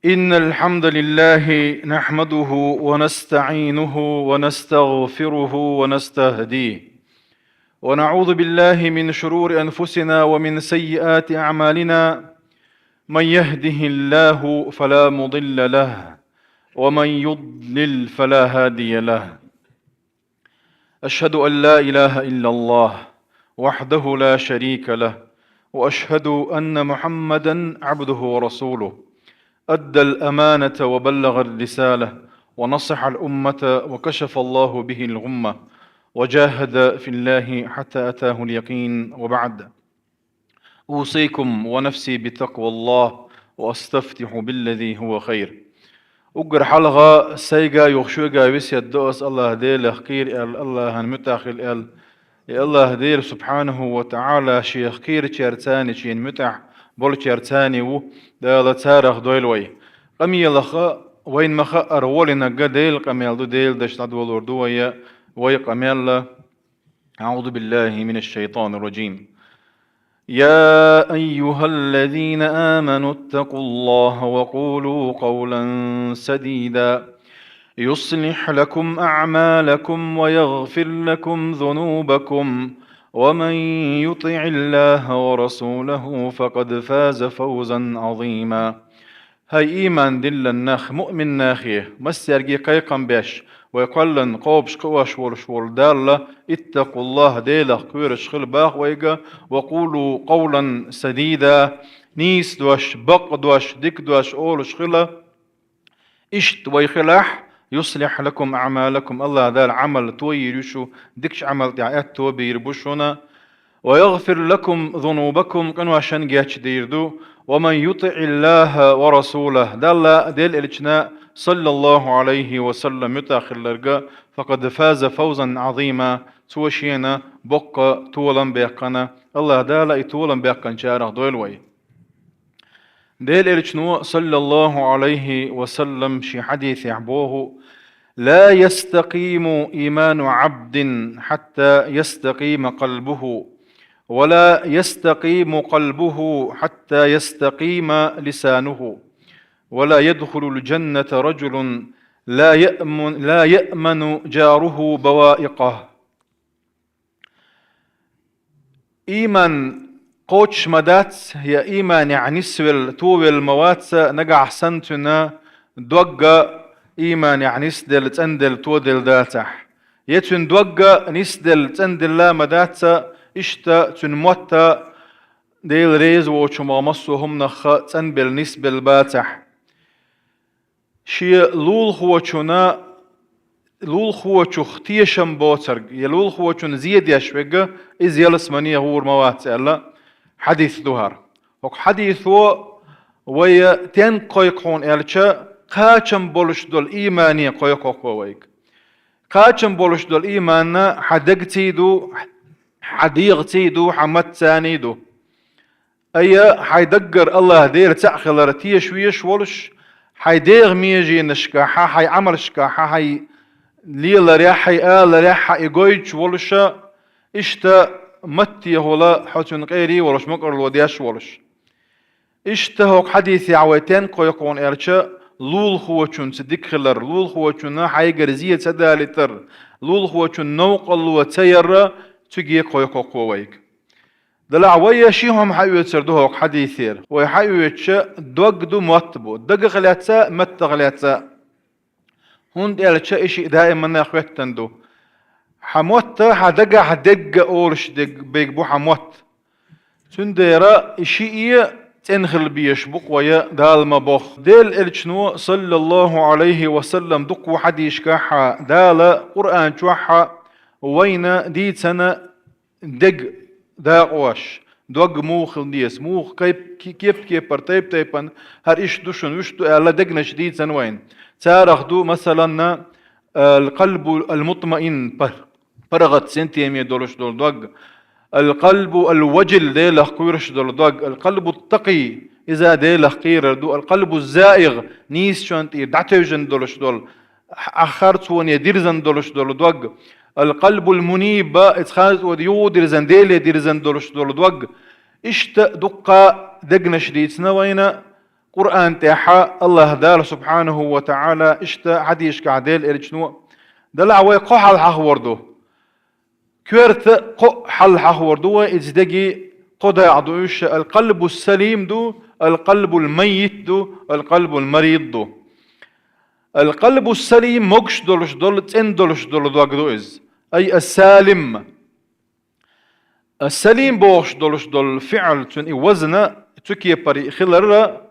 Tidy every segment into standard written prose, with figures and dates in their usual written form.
إن الحمد لله نحمده ونستعينه ونستغفره ونستهديه ونعوذ بالله من شرور أنفسنا ومن سيئات أعمالنا. من يهده الله فلا مضل له ومن يضلل فلا هادي له. أشهد أن لا إله إلا الله وحده لا شريك له، وأشهد أن محمدا عبده ورسوله. أدى الأمانة وبلغ الرسالة ونصح الأمة وكشف الله به الغمة وجاهد في الله حتى أتاه اليقين. وبعد، أوصيكم ونفسي بتقوى الله وأستفتح بالذي هو خير. أقر حلقة سيقا يخشوقا ويسي الدوس الله ديل خير الله هنمتاخل الله ديل سبحانه وتعالى شيخ خير تشارتاني شين متع بول تشارتاني و دالة تارخ دويلوي قمي لخا وين مخا أرولنا قديل قميل دو ديل دشت عدو الوردوية وي قميل. أعوذ بالله من الشيطان الرجيم. يا أيها الذين آمنوا اتقوا الله وقولوا قولا سديدا يصلح لكم أعمالكم ويغفر لكم ذنوبكم ومن يطع الله ورسوله فقد فاز فوزا عظيما. هاي إيمان دل النخ مؤمن ناخيه مسيرجي قيقا بيش ويقلن قوبش قواش ورشول دالة اتقوا الله ديله كويرش خلباخ ويقا وقولوا قولا سديدا نيس دوش بق دوش ديك دوش أولش خلا اشت ويخلاح يصلح لكم أعمالكم الله دال عمل تويرشو ديكش عمل دعاءات توبيربوشونا ويغفر لكم ذنوبكم كانوا عشان جاتش ديردو ومن يطع الله ورسوله دال ديل الجناء صلى الله عليه وسلم يتاخر لرقا فقد فاز فوزا عظيما. توشينا بقى طولا بيقنا الله دال اطولا بيقن شارع دويلوي ديل الجنوء صلى الله عليه وسلم شي حديث يعبوه لا يستقيم إيمان عبد حتى يستقيم قلبه ولا يستقيم قلبه حتى يستقيم لسانه ولا يدخل الجنة رجل لا يأمن جاره بوائقه. إيمان قوتش مدات هي إيمان يعني سويل تويل موات نقع سنتنا دوقة إيمان يعني سدل تندل تودل داتح يتن دوقة نسدل تندل لا مدات إشتا تنموتا ديل ريز ووشو مغمصوهم نخ تنبل نسبل باتح شي لول خوشونا لول خوشو ختيشم بوترق يلول خوشون زيد يشوق إز يلسمانية هور موات ألا حديث دوهر وك حديثو ويا تين قيقون ألشا قاچم بولش دول إيمانية قيقوك ويك قاچم بولش دول إيماننا حدق تيدو حديغ تيدو حمد تانيدو أي حيدقر الله دير تأخل رتيش ويش ولش حيديغ ميجي نشكاحا حي عمل شكاحا حي ليل ريحي آل ريحا إيقويج ولشا إشتا متي هولا حتن غيري ولش مقر الودياش ولش إشتا هوك حديثي عويتين قويقون إرشا لول خوچون صدق خلر لول خوچون حيقر زية سدالتر لول خوچون نوق اللو تير تجي قويقو قويك دلع ويا شيهم حيوت سردوهوك حديثير ويحيوت شا دوق دو موتبو دق غلاتسا مت غلاتسا هند إلشا إشي دائما ناخوك تندو حموت حدقا حدق أولش دق بيك بو حموت تنديرا إشيئي تنخل بيشبق ويا دال مبوخ ديل إلشنو صلى الله عليه وسلم دقو حديش كاحا دال قرآن شوحا وين دي سنة دق داقواش دوق موخ ديس موخ كيف برتيب تيبان هر إيش دوشن وشتو ألا دقنا شديد سنوين تارخ دو مثلا القلب المطمئن برغت سنتيمية دولش دول دوق القلب الوجل ديله قيرش دول دوق القلب التقي إذا ديله قير دو القلب الزائغ نيس شانتي دعتوجن دولش دول أخرت ون يديرزن دولش دول دوق القلب المنيب اتخاذ وديو ديرزن ديلي ديرزن دولش دول دوق اشت دقا دقنا شديد سنوينا قرآن تاحا الله دال سبحانه وتعالى اشتا حديش كعديل إرجنو دلع ويقو حل حق وردو كورت قو حل حق وردو إزدقي قضى عدوش القلب السليم دو القلب الميت دو القلب المريض دو القلب السليم مقش دولش دول تن دولش دول دو إز أي السالم السليم بوش دولش دول فعل تن وزن تكي بري خلر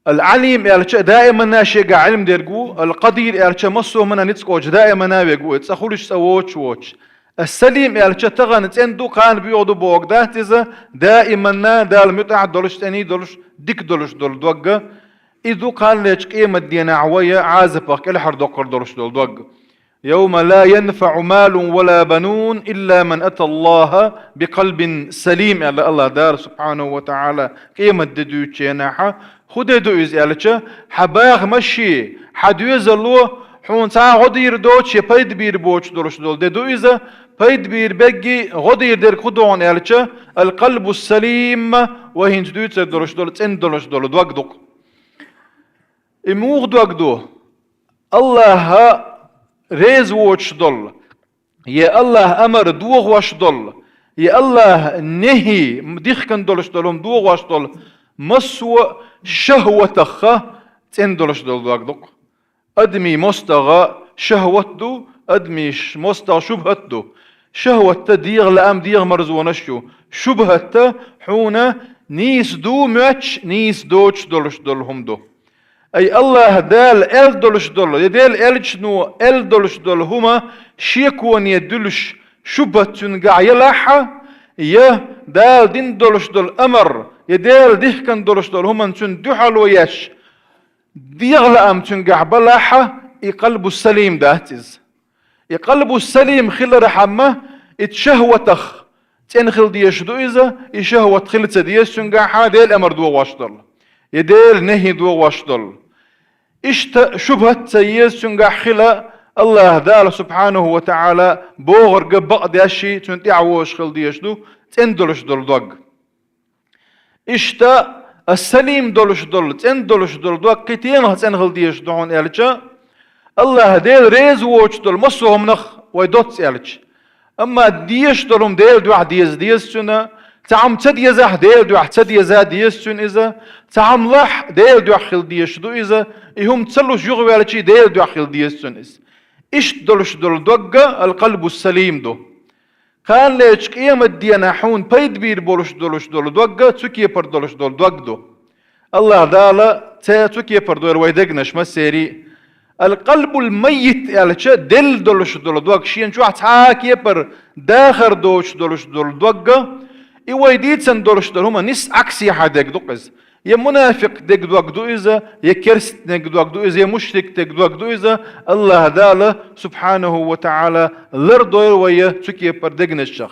العليم يالش دائما ناشي علم ديرجو القدير يالش مصو منا نتسكوج دائما نابيجو تسخولش سووش ووش السليم يالش تغن تندو كان بيوضو بوق داتزا دائما نا دال متع دولش تاني دولش ديك دولش دول دوغا إذو كان ليش قيمة دينا عوية عازبك الحر دوكر دولش دول دوغا يوم لا ينفع مال ولا بنون إلا من أتى الله بقلب سليم على الله دار سبحانه وتعالى قيمة ددو تشيناحا خددو إز يالچا حباغ مشي حدوز الله حون ساعة غدير دوتش يبايد بير بوش دولش دول ددو إذا بايد بير بجي غدير دير خدون يالچا القلب السليم وهين جدوت دولش دول تن دولش دول دوك دوك إموغ دوك دو الله ريز ووش دول يا الله أمر دوغ واش دول يا الله نهي مديخ كان دولش دولهم دوغ واش دول مسوى شهوتخ تندلش دول دوغ أدمي مستغى شهوته أدمي مستغى شبهته شهوته ديغ لأم ديغ مرزونشو شبهته حونا نيس دو ماتش نيس دوش دولش دولهم دو أي الله دال دولش دول يدال الجنو دولش دول هما شيكون يدلش شبهة قاع يلاحة يه دال دين دولش دول أمر يدال ديه كان دولش دول هما نتون دوحل وياش ديغلا أم تنقع بلاحة يقلبو السليم داتز يقلبو السليم خل رحمه اتشهوتخ تنخل ديش دو إذا يشهوت خلت ديش تنقع ديل أمر دو واشدل يدال نهي دو واشدل اشت شبهة سيز تنقع خلا الله دال سبحانه وتعالى بوغر قبق داشي تنتعوش خل ديش دو تندلش دول دوغ اشتا السليم دولش دول تن دولش دول دوغ كتين هتنخل ديش دون الجا الله ديل ريز ووش دول مصوهم نخ ويدوتس الج اما ديش دولهم ديل دوح ديز سنة تعم تديزح ديل دوح تديزا ديز سن إذا تعم لح ديل دوح خل ديش دو إذا إهم تسلوش يغوي على شي ديل دوح خل ديز سن إذا إيش دولش دول دوغ القلب السليم دو كان ليش قيمة دينا حون بيد بير بولش دولش دول دوغ تسكي پر دولش دول دوغ دو الله دالا تسكي پر دول ويدقنش مسيري القلب الميت يعني دل دولش دول دوغ شين شو حتاكي پر داخر دوش دولش دول دوغ إيويديت سن دولش دول هما نس عكسي حدك دوغز يا منافق دك دوغ دو إذا يا كرست دك دوغ دو إذا يا مشرك دك دوغ دو إذا الله دالا سبحانه وتعالى لردوير ويا تسكي پر دقنش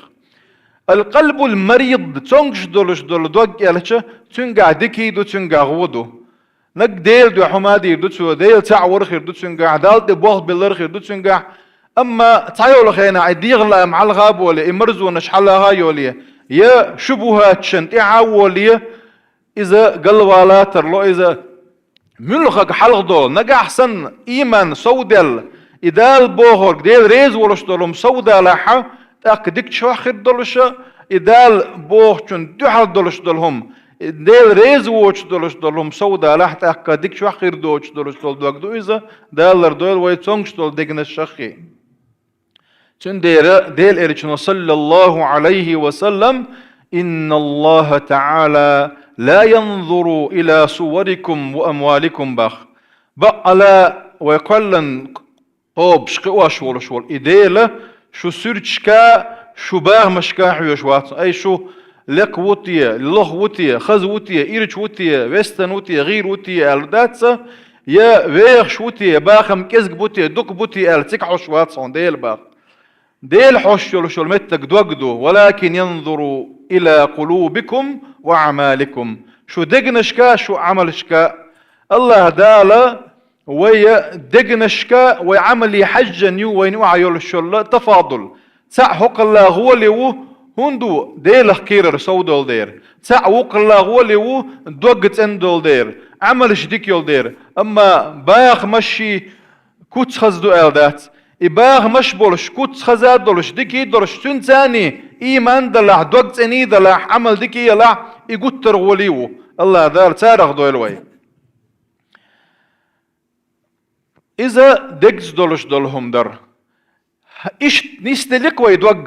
القلب المريض تونغش دولش دول دوغ يالچا تونغا دكي دو تونغا غودو نك ديل دو حمادي دو تسو ديل تعور خير دو تونغا دال دي بوغ بلر خير دو تونغا اما تايول خينا عديغ لا مع الغاب ولا امرزو نشحلها يوليه يا شبهات شنتي عاوليه اذا قلوالا ترلو اذا ملخك حلق دول نقا احسن ايمان سودل ادال بوغر ديل ريز ولش دولم سودا لاحا تاك ديك شاخر دولشا ادال بوغ چون دوحل دولش دولهم ديل ريز ووش دولش دولهم سودا لاح تاك ديك شاخر دوش دولش دول دوغ دو اذا دالر دول وي تونغش دول ديگن الشخي چون ديل ارچنو صلى الله عليه وسلم إن الله تعالى لا ينظر إلى صوركم وأموالكم بقلا ويقلن قوب شقوا شول إديلة شو سرچكا شو باغ مشكا حيوشوات أي شو لق وطية لغ وطية خز وطية إيرج وطية وستن وطية غير وطية ألداتسا يا ويغش وطية باخم كزق بوطية دوك بوطية ألتك حشوات صون ديل باغ ديل حوش شول متك دوغدو ولكن ينظر إلى قلوبكم وأعمالكم شو دقنشكا شو عملشكا الله دالا ويا دقنشكا ويعمل حجا نيو وينو عيول الشل تفاضل سعحق الله هو اللي هندو ديل خير سودول دير تاع وقلا غولي دوقت اندول دير عمل شديك يول دير اما باخ مشي كوت خزدو الدات إباغ مش بولش كوت خزاد دولش ديكي دولش تنساني إيمان دلح دوقت اني دلح عمل ديكي يلح يقتر وليو الله دار تارخ دويلوي إذا دقز دولش دولهم در إيش نستلق ويدوق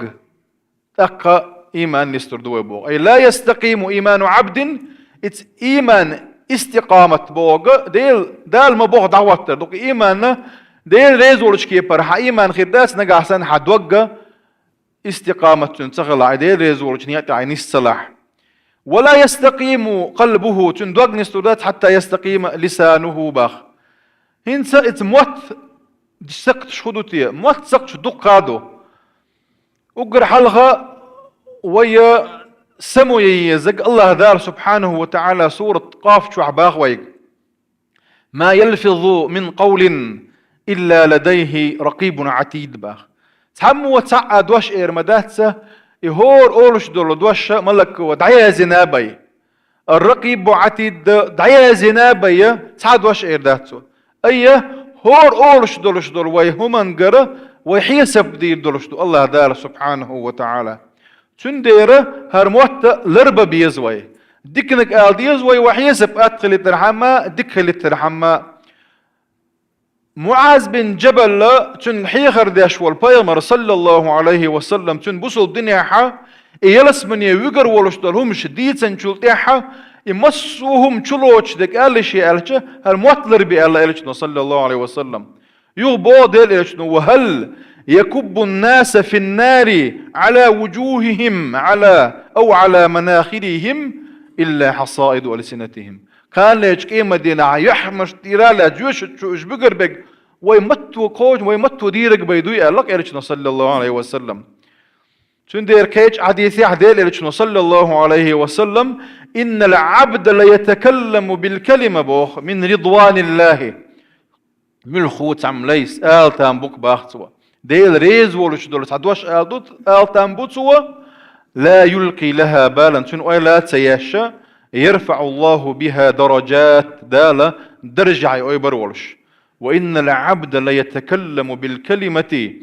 أقا إيمان نستر دوي بوغ أي لا يستقيم إيمان عبد إتس إيمان استقامة بوغ دال ما بوغ دعوتر دوك إيمان ديل ريزولش كيبر ها إيمان خداس نجا حسن حدوغ استقامة تنتغل ديل ريزولش نيات عين الصلاح ولا يستقيم قلبه تندوغ نستودات حتى يستقيم لسانه باخ هنسا اتموت سقط شخدوتي موت سقط دقادو وقر حلغة ويا سمو يزق الله دار سبحانه وتعالى سورة قاف شو عباغ ويق ما يلفظ من قول إلا لديه رقيب عتيد باخ تحمو وتسعى دوش إير مداتسة يهور أولش دول دوش ملك ودعيا زنابي الرقيب عتيد دعيا زنابي تسعى دوش إير داتسو أي هور أولش دول ويهمن قرى ويحيسب دير دولش دول الله دار سبحانه وتعالى تندير هرموت لربا بيزوي ديكنك آل ديزوي وحيسب أدخل الترحمة ديكل الترحمة معاذ بن جبل تن حيخر داش والبيغمر صلى الله عليه وسلم تن بوصل الدنيا حا يلس من يوغر ولش دلهم شديد سنشول تيحا يمسوهم شلوش دك قال شيء قالش هالموتلر بي الله صلى الله عليه وسلم يغبو ديل قالش وهل يكب الناس في النار على وجوههم على مناخرهم الا حصائد ألسنتهم كان ليش كيما دينا يحمش تيرالا جوش تشوش بقر بق ويمتو قوج ويمتو ديرك بيدوي لك إليشنا صلى الله عليه وسلم تندير كيج حديثي عديل إليشنا صلى الله عليه وسلم إن العبد ليتكلم بالكلمة بوخ من رضوان الله ملخوت عم ليس آل تنبوك باختوا ديل ريز ولش دولت عدوش آل تنبوتوا لا يلقي لها بالا تنو لا تياشا يرفع الله بها درجات دالة درجة أي برولش وإن العبد لا يتكلم بالكلمة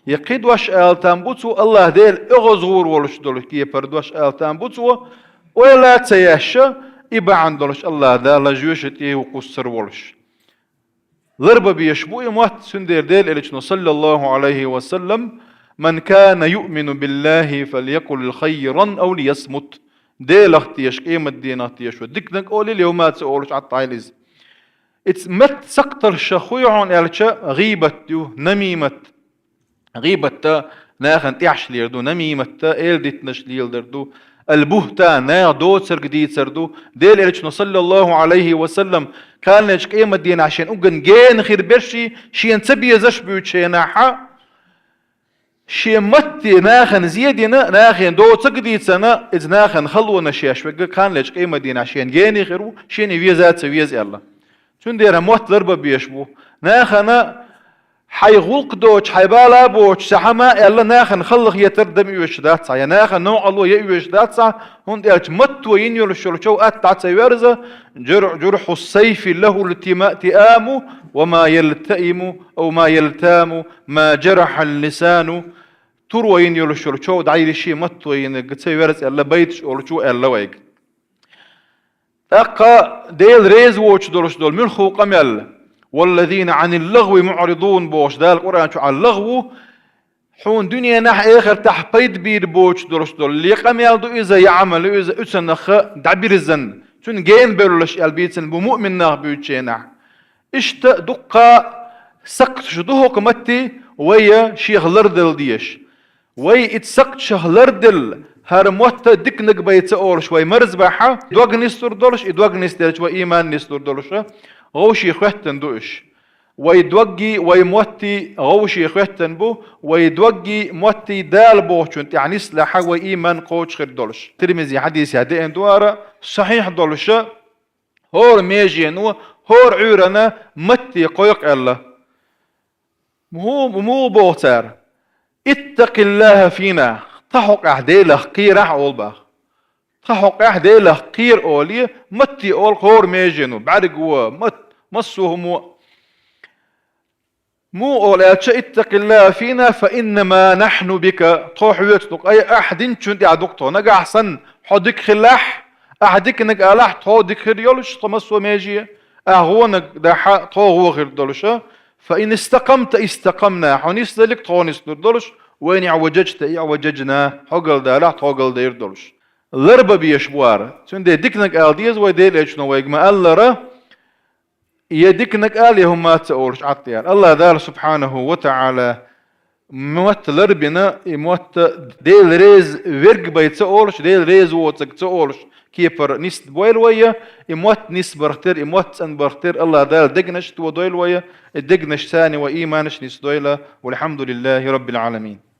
يقيد واش آل تنبوتو الله ديل اغزغور ولش دولش كي يبردوش آل تنبوتو ولا تياشا إبا عندولش الله دالة جوشتي وقصر ولش ضرب بيشبو إموات سندير ديل إليشنا صلى الله عليه وسلم من كان يؤمن بالله فليقل خيرا أو ليصمت ديل اختيش قيمة دين اختيش وديك قولي اليومات سأولش على الطايلز اتمت سقطر شخويعون الشا غيبة نميمة غيبة ناخن تعش ليردو نميمة إلدت نشليل دردو البهتا نا دو سرقديد سردو ديل إليشنا صلى الله عليه وسلم كان ليش قيمة دين عشان أقن جين خير برشي شين تبي زش بيوتشي ناحا شي متي ناخن زيادنا ناخن دو تقديد سنة إذ ناخن خلوة نشيش وقا كان ليش قيمة دين عشان جيني خيرو شين يويزات سويز الله شون ديرها موت ضربة بيشبو ناخن حيغلق دوش حيبالا بوش سحما إلا ناخن خلق يتردم يوش دات سا ناخن نوع الله يوش دات سا هون ديالش متو ينيو للشلوشو أتعت سيوارزة جرح السيف له التئام وما يلتئم أو ما يلتام ما جرح اللسان تروى ينيو للشلوشو دعيري شي متو ينيو سيوارز إلا بيتش أولشو إلا ويك أقا ديل ريز ووش دولش دول ملخو قميل والذين عن اللغو معرضون بوش دال القرآن شو على اللغو حون دنيا نح آخر تحبيد بير بوش دولش دول اللي قام يالدو إذا يعمل إذا أتسنخ دعبير الزن شون جين بيرولش البيتسن بمؤمن نخ بيوتشينح إشت دقا سقط شدوه قمتي ويا شيخ لردل ديش وي اتسقط شيخ لردل هرموت ديك نقبيت أورش وي مرزبحة دوغ نستور دولش إدوغ نستيرش وإيمان نستور دولش غوشي خوتن دوش ويدوغي ويموتي غوشي خوتن بو ويدوغي موتي دال بوشنت يعني سلاح وإيمان قوش خير دولش ترمزي حديث هدين دوارا صحيح دولش هور ميجينو هور عورنا متي قويق الله مو بوتار اتق الله فينا تحق أحديله قيرح أول باخ تحق أحديله قير أولي متي أول خور ميجنو بعد قوة مت مصوهم مو أولا اتق الله فينا فإنما نحن بك طوح ويتلق أي أحد شنت يا دكتور نجا أحسن حدك خلاح أحدك نجا ألاح طودك خيريولش تمسوا ميجي أهونك دحا طوه غير دولش فإن استقمت استقمنا حنيس ذلك طونس دولش وين عوججت عوججنا حقل دالاح حقل دير دولش لربا بيشبوار سندي ديكنك ألديز ويديل إيشنو ويجما ألرا يديكنك آلي هم تقولش عطيار الله ذال سبحانه وتعالى موت لربنا موت ديل ريز ويرق بيتسأولش ديل ريز ووتك تسأولش كيبر نيست بويل ويا موت نيس برتر موت ان برتر الله ذال دقنش تو دويل ويا الدقنش ثاني وإيمانش نيس دويلة والحمد لله رب العالمين.